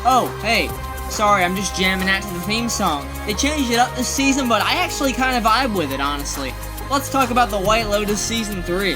Oh, hey, sorry, I'm just jamming out to the theme song. They changed it up this season, but I actually kind of vibe with it, honestly. Let's talk about the White Lotus Season 3.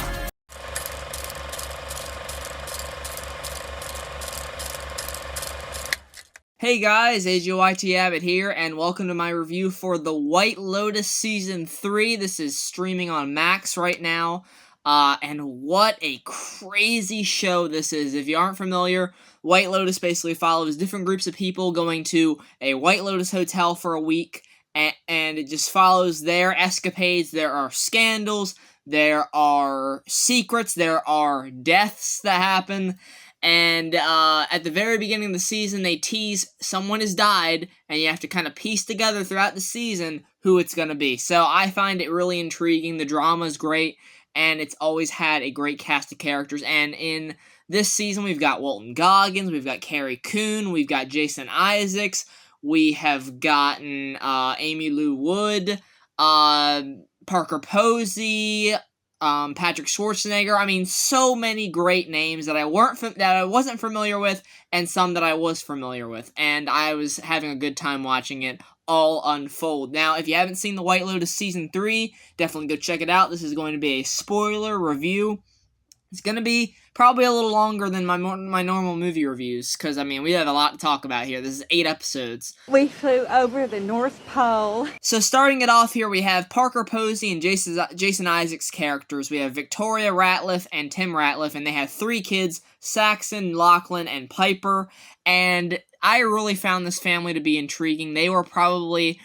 Hey guys, AJYT Abbott here, and welcome to my review for the White Lotus Season 3. This is streaming on Max right now, and what a crazy show this is. If you aren't familiar, White Lotus basically follows different groups of people going to a White Lotus hotel for a week, and it just follows their escapades. There are scandals, there are secrets, there are deaths that happen. And at the very beginning of the season, they tease someone has died, and you have to kind of piece together throughout the season who it's going to be. So I find it really intriguing. The drama is great, and it's always had a great cast of characters. And in this season, we've got Walton Goggins, we've got Carrie Coon, we've got Jason Isaacs, we have gotten Amy Lou Wood, Parker Posey, Patrick Schwarzenegger. I mean, so many great names that I wasn't familiar with, and some that I was familiar with, and I was having a good time watching it all unfold. Now, if you haven't seen the White Lotus Season 3, definitely go check it out. This is going to be a spoiler review. It's going to be probably a little longer than my normal movie reviews, because, I mean, we have a lot to talk about here. This is 8 episodes. We flew over the North Pole. So starting it off here, we have Parker Posey and Jason Isaacs' characters. We have Victoria Ratliff and Tim Ratliff, and they have 3 kids, Saxon, Lachlan, and Piper. And I really found this family to be intriguing. They were probably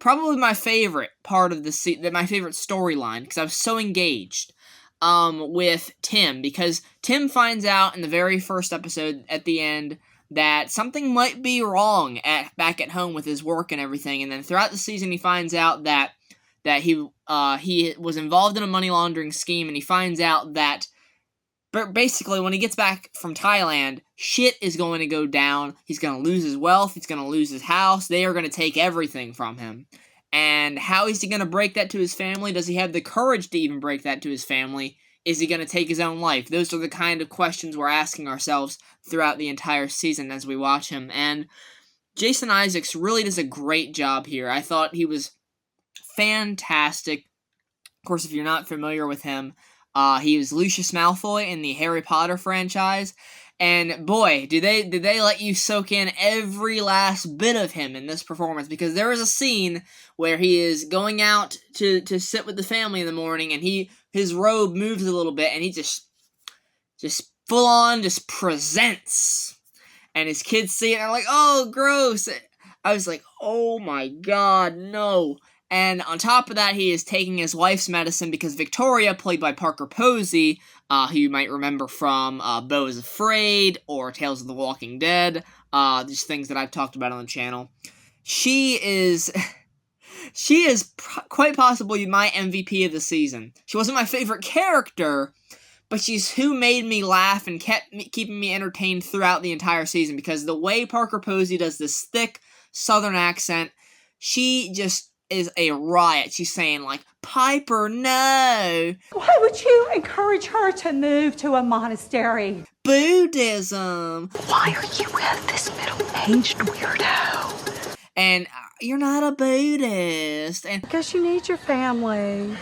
my favorite part of my favorite storyline, because I was so engaged with Tim, because Tim finds out in the very first episode at the end that something might be wrong back at home with his work and everything, and then throughout the season he finds out that he was involved in a money laundering scheme, and he finds out that basically when he gets back from Thailand, shit is going to go down. He's going to lose his wealth, he's going to lose his house, they are going to take everything from him. And how is he going to break that to his family? Does he have the courage to even break that to his family? Is he going to take his own life? Those are the kind of questions we're asking ourselves throughout the entire season as we watch him. And Jason Isaacs really does a great job here. I thought he was fantastic. Of course, if you're not familiar with him, he was Lucius Malfoy in the Harry Potter franchise. And boy, did they let you soak in every last bit of him in this performance, because there is a scene where he is going out to sit with the family in the morning, and his robe moves a little bit, and he just full on just presents, and his kids see it and they're like, oh, gross. I was like, oh my god, no. And on top of that, he is taking his wife's medicine, because Victoria, played by Parker Posey, who you might remember from Beau is Afraid or Tales of the Walking Dead, just things that I've talked about on the channel. She is quite possibly my MVP of the season. She wasn't my favorite character, but she's who made me laugh and keeping me entertained throughout the entire season, because the way Parker Posey does this thick southern accent, she just is a riot. She's saying, like, Piper, no. Why would you encourage her to move to a monastery? Buddhism. Why are you with this middle-aged weirdo? And you're not a Buddhist. And Because you need your family.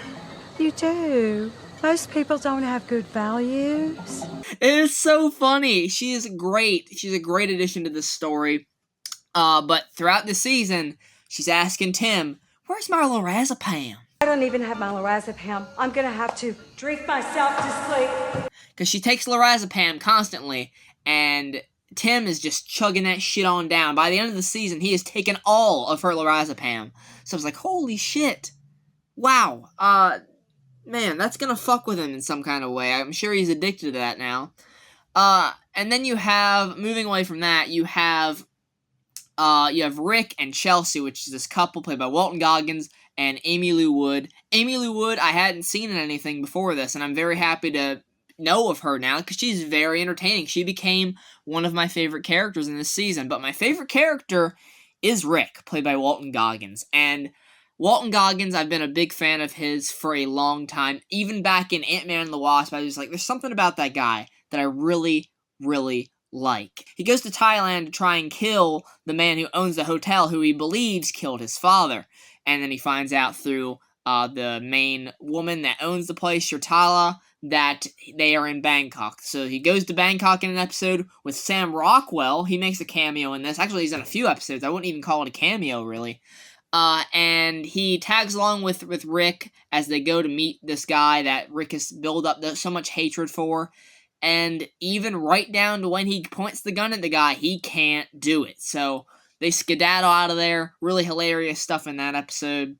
You do. Most people don't have good values. it is so funny. She is great. She's a great addition to this story. But throughout the season, she's asking Tim, where's my lorazepam? I don't even have my lorazepam. I'm gonna have to drink myself to sleep. Because she takes lorazepam constantly, and Tim is just chugging that shit on down. By the end of the season, he has taken all of her lorazepam. So I was like, holy shit. Wow. Man, that's gonna fuck with him in some kind of way. I'm sure he's addicted to that now. And then you have, moving away from that, you have Rick and Chelsea, which is this couple played by Walton Goggins and Amy Lou Wood. Amy Lou Wood, I hadn't seen in anything before this, and I'm very happy to know of her now, because she's very entertaining. She became one of my favorite characters in this season, but my favorite character is Rick, played by Walton Goggins. And Walton Goggins, I've been a big fan of his for a long time. Even back in Ant-Man and the Wasp, I was like, there's something about that guy that I really, really like. He goes to Thailand to try and kill the man who owns the hotel, who he believes killed his father. And then he finds out through the main woman that owns the place, Shertala, that they are in Bangkok. So he goes to Bangkok in an episode with Sam Rockwell. He makes a cameo in this. Actually, he's in a few episodes. I wouldn't even call it a cameo, really. And he tags along with Rick as they go to meet this guy that Rick has built up so much hatred for. And even right down to when he points the gun at the guy, he can't do it. So they skedaddle out of there. Really hilarious stuff in that episode.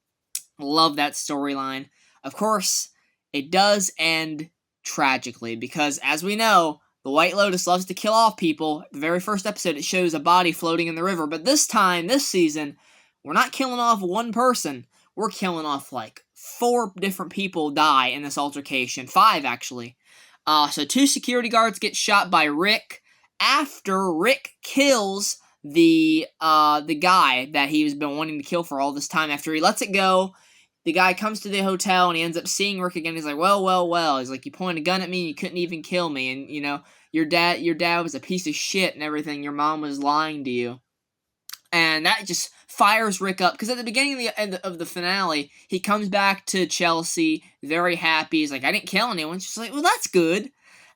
Love that storyline. Of course, it does end tragically because, as we know, the White Lotus loves to kill off people. The very first episode, it shows a body floating in the river. But this time, this season, we're not killing off one person. We're killing off like 4 different people die in this altercation. 5, actually. So 2 security guards get shot by Rick after Rick kills the guy that he's been wanting to kill for all this time. After he lets it go, the guy comes to the hotel and he ends up seeing Rick again. He's like, well. He's like, you pointed a gun at me and you couldn't even kill me. And, you know, your dad was a piece of shit and everything. Your mom was lying to you. And that just fires Rick up. Because at the beginning of the finale, he comes back to Chelsea very happy. He's like, I didn't kill anyone. She's like, well, that's good.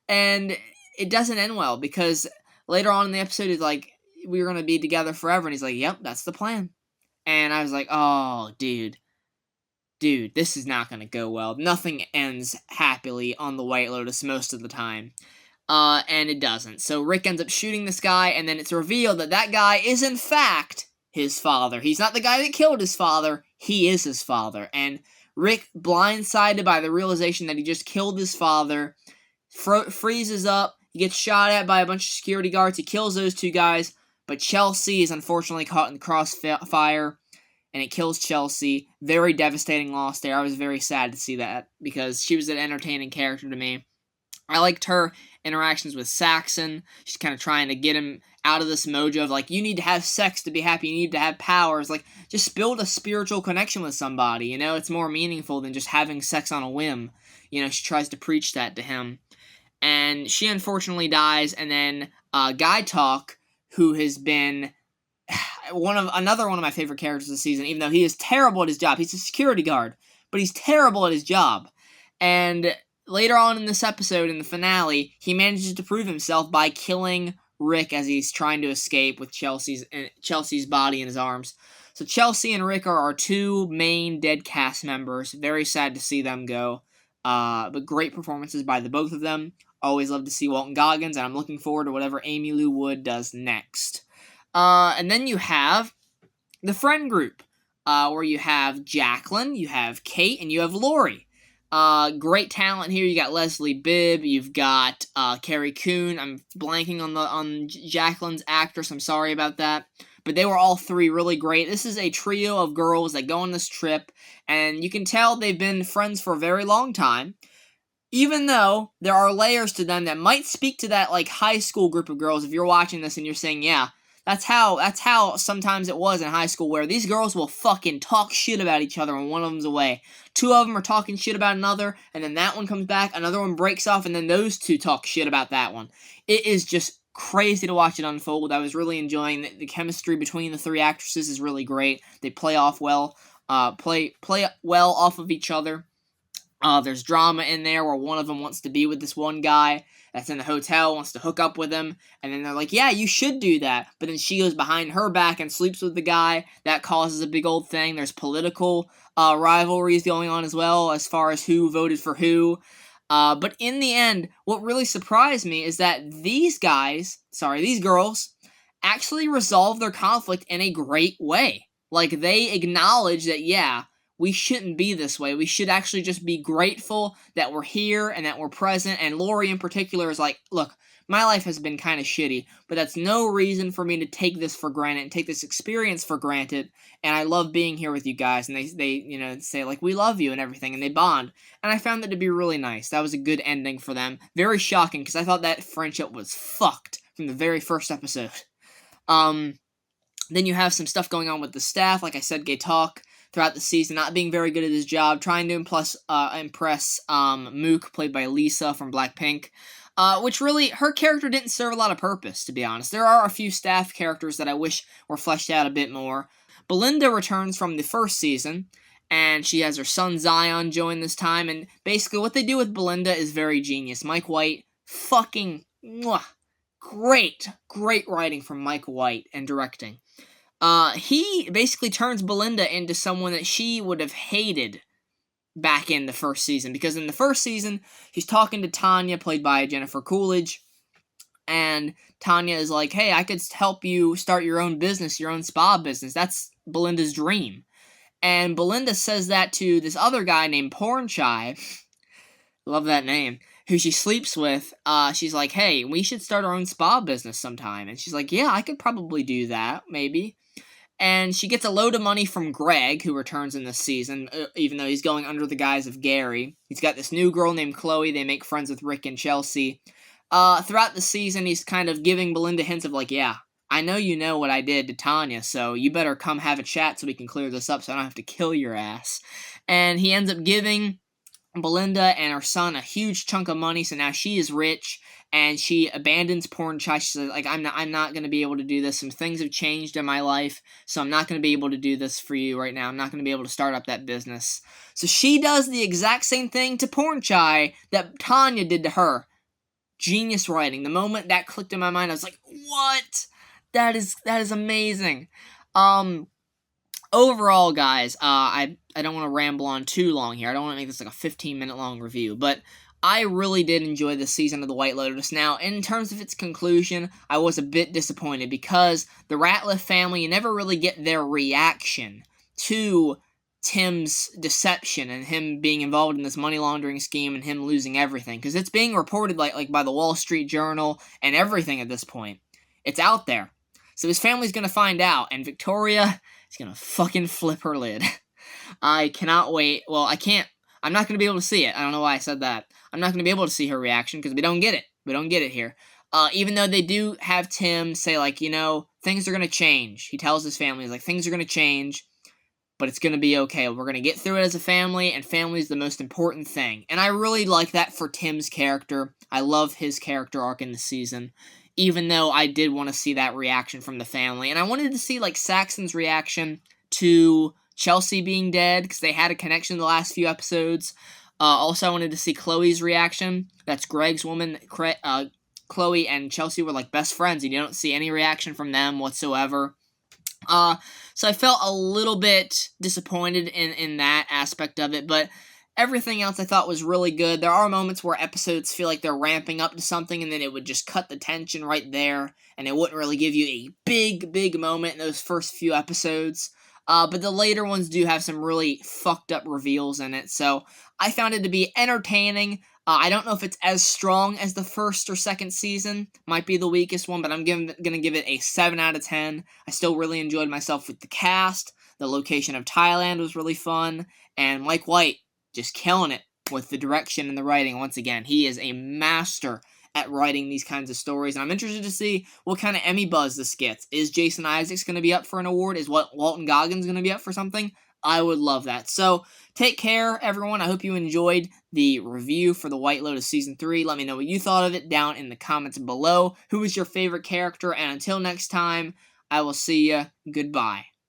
And it doesn't end well. Because later on in the episode, he's like, we're going to be together forever. And he's like, yep, that's the plan. And I was like, oh, dude, this is not going to go well. Nothing ends happily on the White Lotus most of the time. And it doesn't. So Rick ends up shooting this guy, and then it's revealed that that guy is, in fact, his father. He's not the guy that killed his father. He is his father. And Rick, blindsided by the realization that he just killed his father, freezes up. He gets shot at by a bunch of security guards. He kills those 2 guys, but Chelsea is unfortunately caught in the crossfire, and it kills Chelsea. Very devastating loss there. I was very sad to see that, because she was an entertaining character to me. I liked her interactions with Saxon. She's kind of trying to get him out of this mojo of, like, you need to have sex to be happy, you need to have powers. Like, just build a spiritual connection with somebody, you know? It's more meaningful than just having sex on a whim. You know, she tries to preach that to him. And she unfortunately dies, and then Guy Talk, who has been another one of my favorite characters this season, even though he is terrible at his job. He's a security guard, but he's terrible at his job. And later on in this episode, in the finale, he manages to prove himself by killing Rick as he's trying to escape with Chelsea's body in his arms. So Chelsea and Rick are our 2 main dead cast members. Very sad to see them go. But great performances by the both of them. Always love to see Walton Goggins, and I'm looking forward to whatever Amy Lou Wood does next. And then you have the friend group, where you have Jacqueline, you have Kate, and you have Lori. Great talent here. You got Leslie Bibb, you've got Carrie Coon. I'm blanking on Jacqueline's actress. I'm sorry about that. But they were all 3 really great. This is a trio of girls that go on this trip, and you can tell they've been friends for a very long time. Even though there are layers to them that might speak to that, like, high school group of girls. If you're watching this and you're saying, yeah, that's how sometimes it was in high school, where these girls will fucking talk shit about each other when one of them's away. 2 of them are talking shit about another, and then that one comes back, another one breaks off, and then those 2 talk shit about that one. It is just crazy to watch it unfold. I was really enjoying the chemistry between the 3 actresses is really great. They play off well, play well off of each other. There's drama in there where one of them wants to be with this one guy that's in the hotel, wants to hook up with him, and then they're like, yeah, you should do that. But then she goes behind her back and sleeps with the guy. That causes a big old thing. There's political rivalries going on as well, as far as who voted for who. But in the end, what really surprised me is that these girls, actually resolve their conflict in a great way. Like, they acknowledge that, yeah, we shouldn't be this way. We should actually just be grateful that we're here and that we're present. And Lori in particular is like, look, my life has been kind of shitty, but that's no reason for me to take this for granted and take this experience for granted. And I love being here with you guys. And they say, like, we love you and everything, and they bond. And I found that to be really nice. That was a good ending for them. Very shocking, because I thought that friendship was fucked from the very first episode. Then you have some stuff going on with the staff. Like I said, Gay Talk throughout the season, not being very good at his job, trying to impress Mook, played by Lisa from Blackpink. Which really, her character didn't serve a lot of purpose, to be honest. There are a few staff characters that I wish were fleshed out a bit more. Belinda returns from the first season, and she has her son Zion join this time, and basically what they do with Belinda is very genius. Mike White, fucking mwah, great writing from Mike White and directing. He basically turns Belinda into someone that she would have hated back in the first season, because in the first season, she's talking to Tanya, played by Jennifer Coolidge, and Tanya is like, hey, I could help you start your own business, your own spa business. That's Belinda's dream. And Belinda says that to this other guy named Porn Chai, love that name, who she sleeps with. She's like, hey, we should start our own spa business sometime. And she's like, yeah, I could probably do that, maybe. And she gets a load of money from Greg, who returns in this season, even though he's going under the guise of Gary. He's got this new girl named Chloe. They make friends with Rick and Chelsea. Throughout the season, he's kind of giving Belinda hints of like, yeah, I know you know what I did to Tanya, so you better come have a chat so we can clear this up so I don't have to kill your ass. And he ends up giving Belinda and her son a huge chunk of money, so now she is rich, and she abandons Porn Chai. She says, like, I'm not going to be able to do this. Some things have changed in my life, so I'm not going to be able to do this for you right now. I'm not going to be able to start up that business. So she does the exact same thing to Porn Chai that Tanya did to her. Genius writing. The moment that clicked in my mind, I was like, what? That is amazing. Overall, guys, I don't want to ramble on too long here. I don't want to make this like a 15-minute long review, but I really did enjoy this season of The White Lotus. Now, in terms of its conclusion, I was a bit disappointed because the Ratliff family, you never really get their reaction to Tim's deception and him being involved in this money laundering scheme and him losing everything, because it's being reported like by the Wall Street Journal and everything at this point. It's out there. So his family's gonna find out, and Victoria is gonna fucking flip her lid. I cannot wait. Well, I can't. I'm not gonna be able to see it. I don't know why I said that. I'm not gonna be able to see her reaction because we don't get it. We don't get it here. Even though they do have Tim say, like, you know, things are gonna change. He tells his family, like, things are gonna change, but it's gonna be okay. We're gonna get through it as a family, and family is the most important thing. And I really like that for Tim's character. I love his character arc in the season, even though I did want to see that reaction from the family. And I wanted to see, like, Saxon's reaction to Chelsea being dead, because they had a connection in the last few episodes. Also, I wanted to see Chloe's reaction. That's Greg's woman. Chloe and Chelsea were, like, best friends, and you don't see any reaction from them whatsoever. So I felt a little bit disappointed in that aspect of it, but everything else I thought was really good. There are moments where episodes feel like they're ramping up to something, and then it would just cut the tension right there, and it wouldn't really give you a big moment in those first few episodes. But the later ones do have some really fucked up reveals in it, so I found it to be entertaining. I don't know if it's as strong as the first or second season. Might be the weakest one, but I'm gonna give it a 7 out of 10. I still really enjoyed myself with the cast. The location of Thailand was really fun, and Mike White just killing it with the direction and the writing. Once again, he is a master at writing these kinds of stories, and I'm interested to see what kind of Emmy buzz this gets. Is Jason Isaacs going to be up for an award? Is Walton Goggins going to be up for something? I would love that. So, take care, everyone. I hope you enjoyed the review for The White Lotus Season 3. Let me know what you thought of it down in the comments below. Who was your favorite character? And until next time, I will see you. Goodbye.